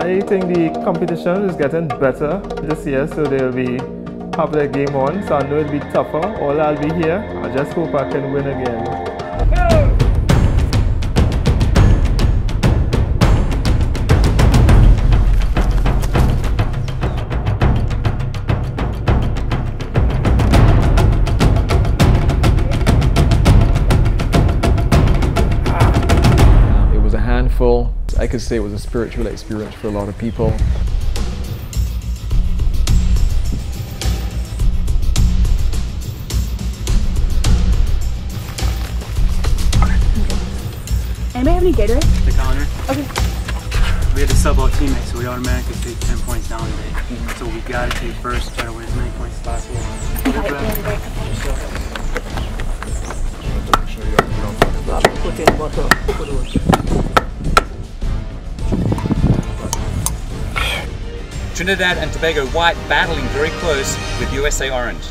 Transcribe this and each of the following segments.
I think the competition is getting better this year, so they'll be have their game on, so I know it'll be tougher. All I'll be here. I just hope I can win again. It was a handful. I could say it was a spiritual experience for a lot of people. Anybody have any Gatorade? The calendar. Okay. We had to sub out teammates, so we automatically take 10 points down today. So we got to take first, try to win as many points as possible. Trinidad and Tobago white battling very close with USA orange.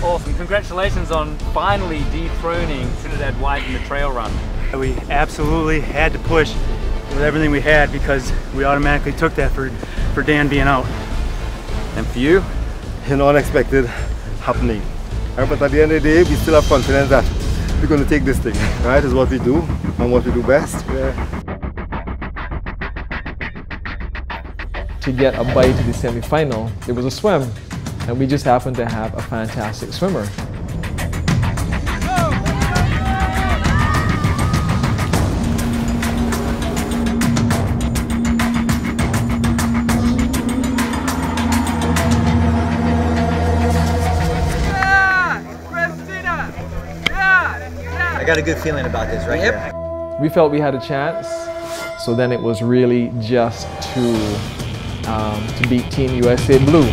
Awesome, congratulations on finally dethroning Trinidad White in the trail run. We absolutely had to push with everything we had because we automatically took that for Dan being out. And for you? An unexpected happening. But at the end of the day, we still have confidence that we're going to take this thing. Right? It's what we do and what we do best. To get a bye to the semi-final, it was a swim. And we just happened to have a fantastic swimmer. I got a good feeling about this right here. We felt we had a chance, so then it was really just to beat Team USA Blue.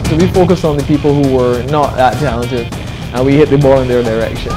So we focused on the people who were not that talented, and we hit the ball in their direction.